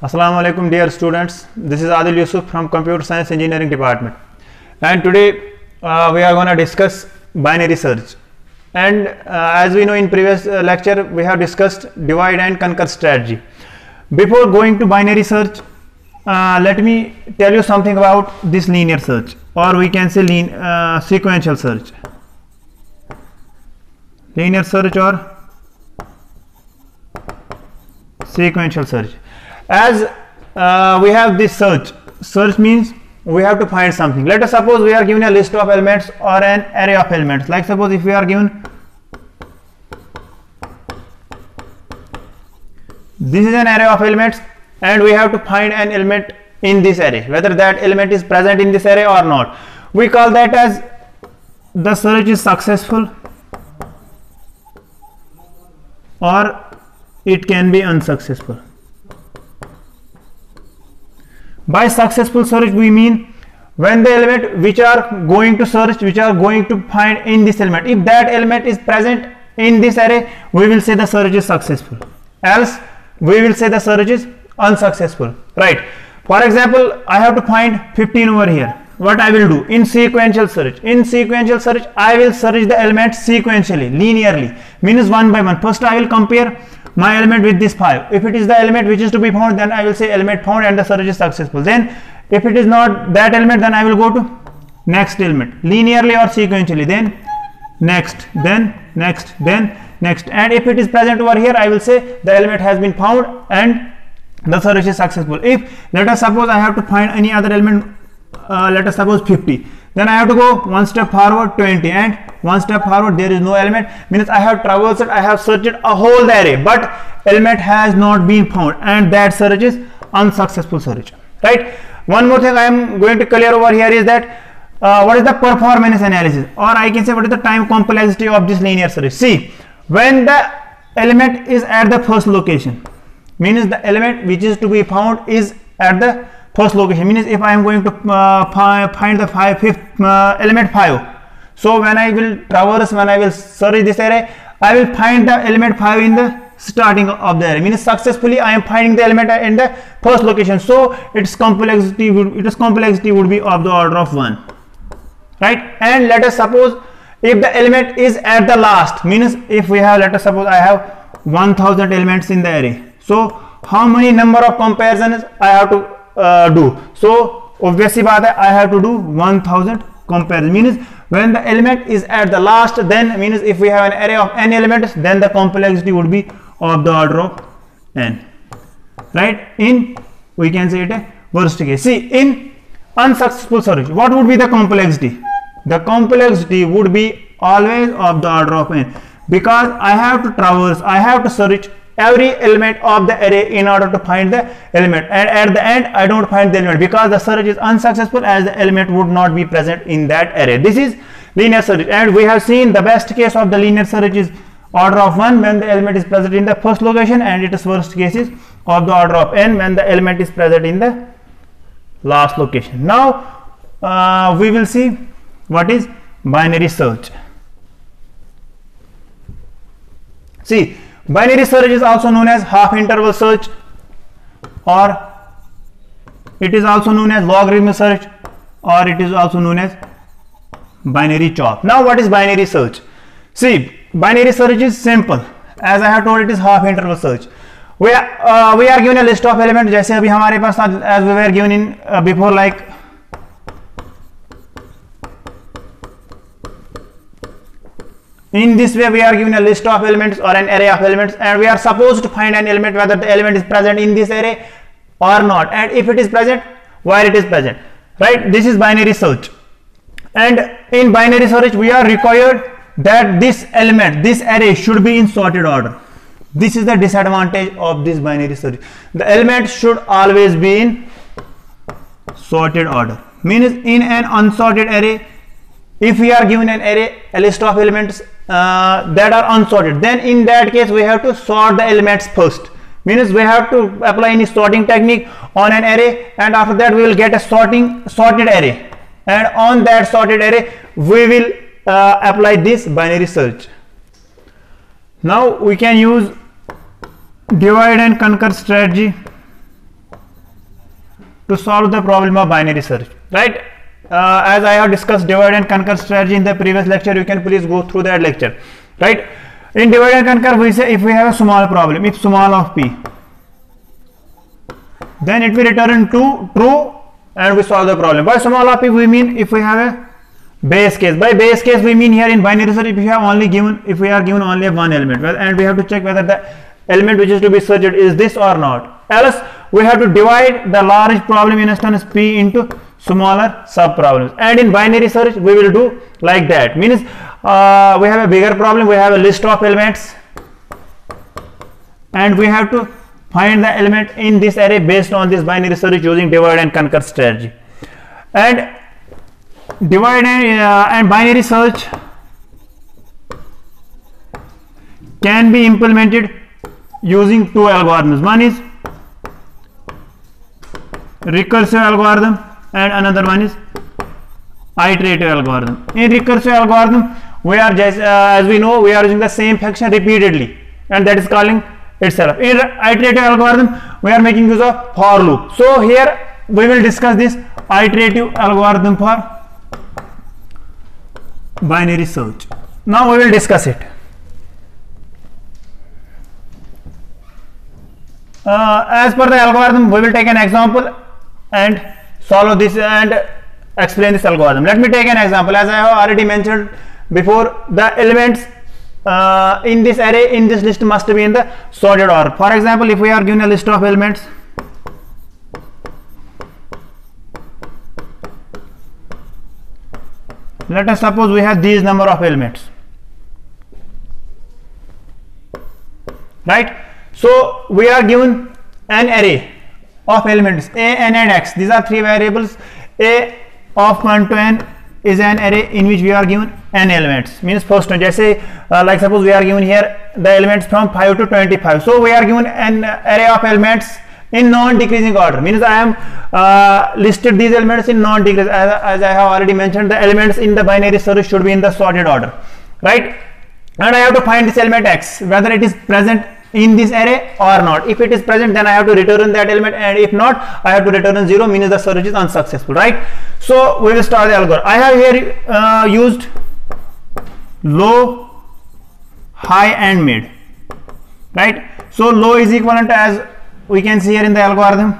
Assalamu alaikum dear students, this is Adil Yusuf from Computer Science Engineering Department, and today we are going to discuss binary search. And as we know, in previous lecture we have discussed divide and conquer strategy. Before going to binary search, let me tell you something about this linear search, or we can say sequential search. Linear search or sequential search. As we have this search means we have to find something. Let us suppose we are given a list of elements or an array of elements. Like suppose if we are given this is an array of elements and we have to find an element in this array, whether that element is present in this array or not. We call that as the search is successful, or it can be unsuccessful. By successful search we mean when the element which are going to search, which are going to find in this element, if that element is present in this array, we will say the search is successful, else we will say the search is unsuccessful, right? For example, I have to find 15 over here. What I will do in sequential search? In sequential search I will search the elements sequentially, linearly, means one by one. First I will compare my element with this 5. If it is the element which is to be found, then I will say element found and the search is successful. Then if it is not that element, then I will go to next element, linearly or sequentially, then next, then next, then next, and if it is present over here, I will say the element has been found and the search is successful. If let us suppose I have to find any other element, let us suppose 50, then I have to go one step forward 20, and one step forward there is no element, means I have traversed, I have searched a whole array, but element has not been found, and that search is unsuccessful search, right? One more thing I am going to clear over here is that what is the performance analysis, or I can say what is the time complexity of this linear search. See, when the element is at the first location, means the element which is to be found is at the first location, means if I am going to find the fifth element 5, so when I will traverse, when I will search this array, I will find the element 5 in the starting of the array, means successfully I am finding the element in the first location, so its complexity would be of the order of 1, right? And let us suppose if the element is at the last, means if we have, let us suppose I have 1000 elements in the array, so how many number of comparisons I have to do? So obviously I have to do 1000 comparisons, means when the element is at the last, then means if we have an array of n elements, then the complexity would be of the order of n, right? In, we can say it a worst case. See, in unsuccessful search, what would be the complexity? The complexity would be always of the order of n, because I have to traverse, I have to search every element of the array in order to find the element, and at the end I don't find the element because the search is unsuccessful, as the element would not be present in that array. This is linear search, and we have seen the best case of the linear search is order of 1 when the element is present in the first location, and its worst case is of the order of n when the element is present in the last location. Now we will see what is binary search. See, binary search is also known as half interval search, or it is also known as logarithm search, or it is also known as binary chop. Now what is binary search? See, binary search is simple, as I have told, it is half interval search. We are given a list of elements, जैसे अभी हमारे पास, as we were given in before, like in this way we are given a list of elements or an array of elements, and we are supposed to find an element, whether the element is present in this array or not, and if it is present, where it is present, right? This is binary search, and in binary search we are required that this element, this array should be in sorted order. This is the disadvantage of this binary search. The element should always be in sorted order, means in an unsorted array, if we are given an array, a list of elements that are unsorted, then in that case we have to sort the elements first, means we have to apply any sorting technique on an array, and after that we will get a sorted array, and on that sorted array we will apply this binary search. Now we can use divide and conquer strategy. to solve the problem of binary search, right? As I have discussed divide and conquer strategy in the previous lecture, you can please go through that lecture, right? In divide and conquer, we say if we have a small problem, if small of p, then it will return true and we solve the problem. By small of p we mean if we have a base case. By base case we mean here in binary search if we are given only one element, and we have to check whether the element which is to be searched is this or not. Else we have to divide the large problem instance p into smaller sub problems, and in binary search we will do like that. Means we have a bigger problem, we have a list of elements and we have to find the element in this array based on this binary search using divide and conquer strategy. And divide and binary search can be implemented using two algorithms. One is recursive algorithm and another one is iterative algorithm. In recursive algorithm we are just as we know, we are using the same function repeatedly and that is calling itself. In iterative algorithm we are making use of for loop. So here we will discuss this iterative algorithm for binary search. Now we will discuss it. As per the algorithm, we will take an example and solve this and explain this algorithm. Let me take an example. As I have already mentioned before, the elements in this array, in this list, must be in the sorted order. For example, if we are given a list of elements, let us suppose we have these number of elements, right? So we are given an array of elements a, n and x. These are three variables. A of 1 to n is an array in which we are given n elements. Means first one, jaise like suppose we are given here the elements from 5 to 25. So we are given an array of elements in non-decreasing order. Means I am listed these elements in non-decreasing. As I have already mentioned, the elements in the binary search should be in the sorted order, right? And I have to find this element x, whether it is present in this array or not. If it is present, then I have to return that element, and if not, I have to return 0, means the search is unsuccessful, right? So we will start the algorithm. I have here used low, high and mid, right? So low is equivalent to, as we can see here in the algorithm,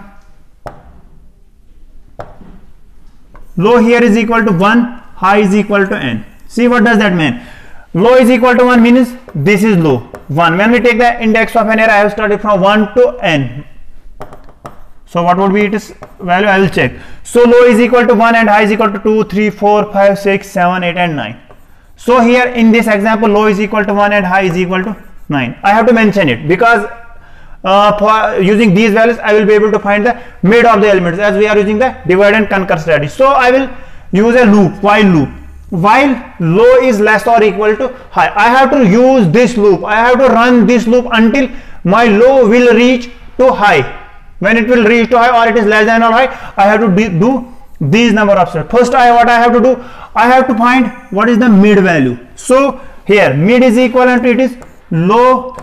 low here is equal to 1, high is equal to n. See, what does that mean? Low is equal to 1 means this is low, 1. When we take the index of an array, I have started from 1 to n. So what would be its value? I will check. So low is equal to 1 and high is equal to 2, 3, 4, 5, 6, 7, 8 and 9. So here in this example, low is equal to 1 and high is equal to 9. I have to mention it because for using these values, I will be able to find the mid of the elements, as we are using the divide and conquer strategy. So I will use a loop, while loop. While low is less or equal to high, I have to use this loop. I have to run this loop until my low will reach to high. When it will reach to high or it is less than or high, I have to do these number of steps. First, what I have to do, I have to find what is the mid value. So here mid is equivalent to, it is low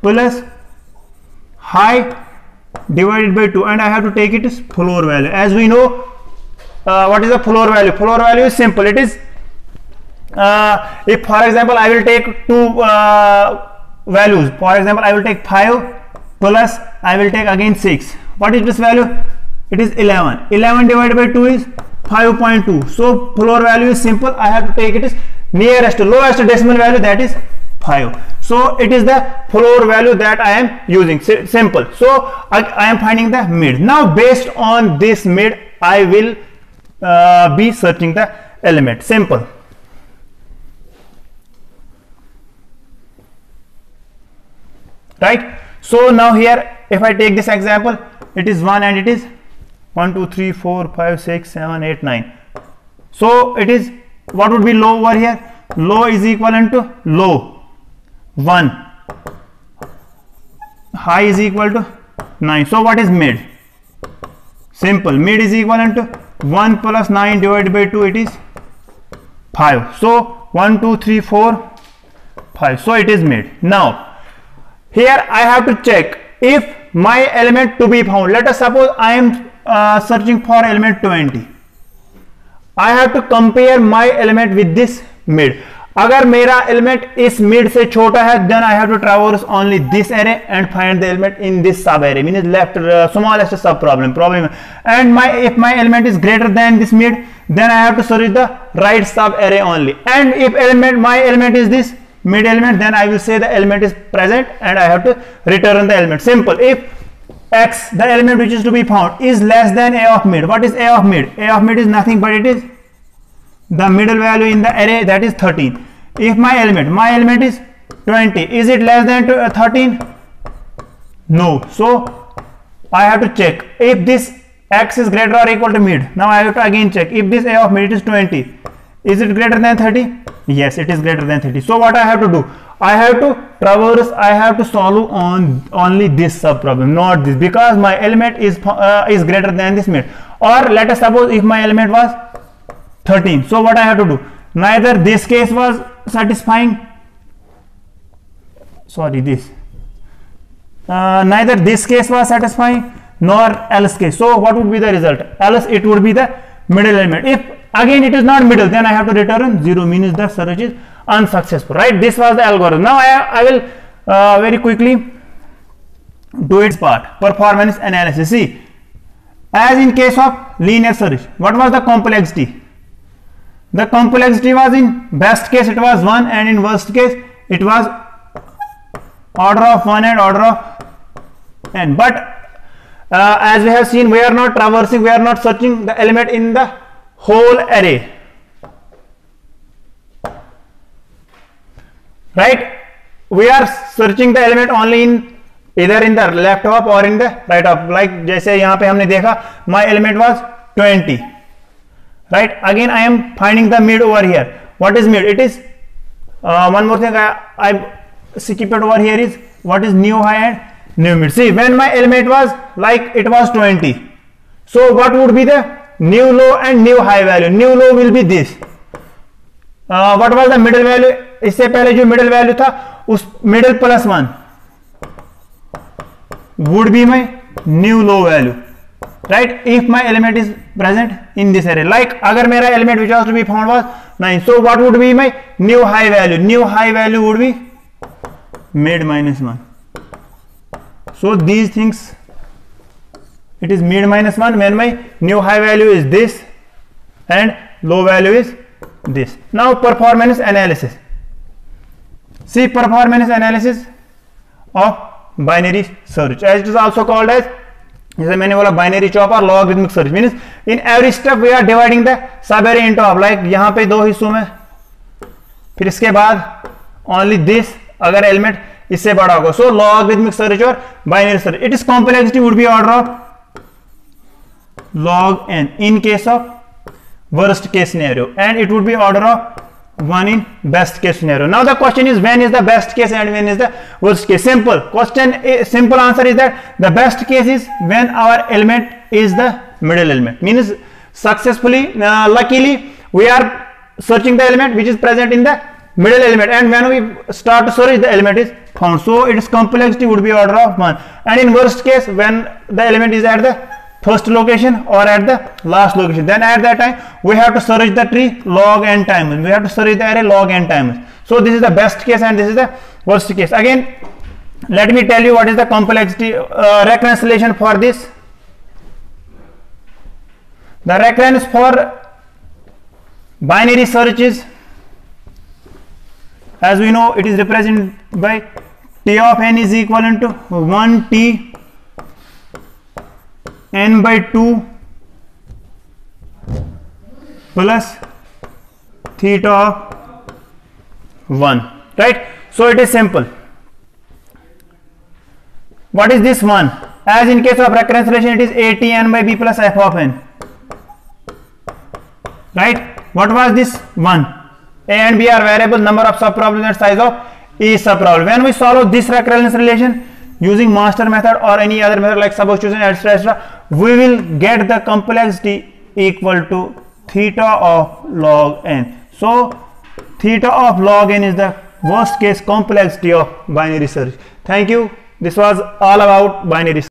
plus high divided by 2, and I have to take it as floor value. As we know, what is the floor value? Floor value is simple. It is if for example I will take two values. For example, I will take 5 plus I will take again 6. What is this value? It is 11. 11 divided by 2 is 5.2. So floor value is simple. I have to take it as nearest to lowest decimal value, that is 5. So it is the floor value that I am using. Simple. So I am finding the mid. Now based on this mid, I will be searching the element. Simple. Right? So now here, if I take this example, it is 1 and it is 1, 2, 3, 4, 5, 6, 7, 8, 9. So it is, what would be low over here? Low is equivalent to low 1, high is equal to 9. So what is mid? Simple. Mid is equivalent to 1 plus 9 divided by 2, it is 5. So 1, 2, 3, 4, 5. So it is mid. Now here I have to check if my element to be found. Let us suppose I am searching for element 20. I have to compare my element with this mid. अगर मेरा element इस mid से छोटा है, then I have to traverse only this array and find the element in this sub array, means left smallest sub problem. And if my element is greater than this mid, then I have to search the right sub array only. And if my element is this mid element, then I will say the element is present and I have to return the element. Simple. If x, the element which is to be found, is less than a of mid. What is a of mid? A of mid is nothing but it is the middle value in the array, that is 13. If my element is 20, is it less than 13? No. So I have to check if this x is greater or equal to mid. Now I have to again check if this a of mid is 20, is it greater than 30? Yes, it is greater than 30. So what I have to do? I have to traverse, I have to solve on only this sub problem, not this, because my element is greater than this mid. Or let us suppose if my element was 13. So what I have to do? Neither this case was satisfying, neither this case was satisfying nor else case. So what would be the result? Else it would be the middle element. If again it is not middle, then I have to return 0, means the search is unsuccessful, right? This was the algorithm. Now I will very quickly do its part, performance analysis. See, as in case of linear search, what was the complexity? The complexity was, in best case it was 1, and in worst case it was order of 1 and order of n. But as we have seen, we are not traversing, we are not searching the element in the whole array, right? We are searching the element only in either in the left half or in the right half. Like जैसे यहाँ पे हमने देखा, my element was 20, right? Again I am finding the mid over here. What is mid? It is one more thing I skip it over here is what is new high and new mid. See, when my element was like it was 20, so what would be the new low and new high value? New low will be this. What was the middle value? इससे पहले जो middle value था, उस middle plus 1 would be my new low value, right? If my element is present in this array, like अगर मेरा element which was to be found was 9, so what would be my new high value? New high value would be mid minus 1. So these things, it is mid minus 1 when my new high value is this and low value is this. Now performance analysis. See, performance analysis of binary search, as it is also called as, जैसे मैंने बोला binary chop or logarithmic search, means in every step we are dividing the sub array into half. Like यहाँ पे दो हिस्सों में, फिर इसके बाद only this अगर element इससे बड़ा होगा. So logarithmic search or binary search, its complexity would be order of log n in case of worst case scenario, and it would be order of 1 in best case scenario. Now the question is, when is the best case and when is the worst case? Simple answer is that the best case is when our element is the middle element, means successfully, luckily we are searching the element which is present in the middle element, and when we start to search, the element is found. So its complexity would be order of 1. And in worst case, when the element is at the first location or at the last location, then at that time we have to search the tree log n times. We have to search the array log n times. So this is the best case and this is the worst case. Again, let me tell you what is the complexity recurrence relation for this. The recurrence for binary search is, as we know, it is represented by T of n is equivalent to 1t n by 2 plus theta of 1, right? So it is simple. What is this 1? As in case of recurrence relation, it is a t n by b plus f of n, right? What was this 1? A and b are variable number of subproblems and size of each subproblem. When we solve this recurrence relation using master method or any other method like substitution, etc., we will get the complexity equal to theta of log n. So theta of log n is the worst case complexity of binary search. Thank you. This was all about binary search.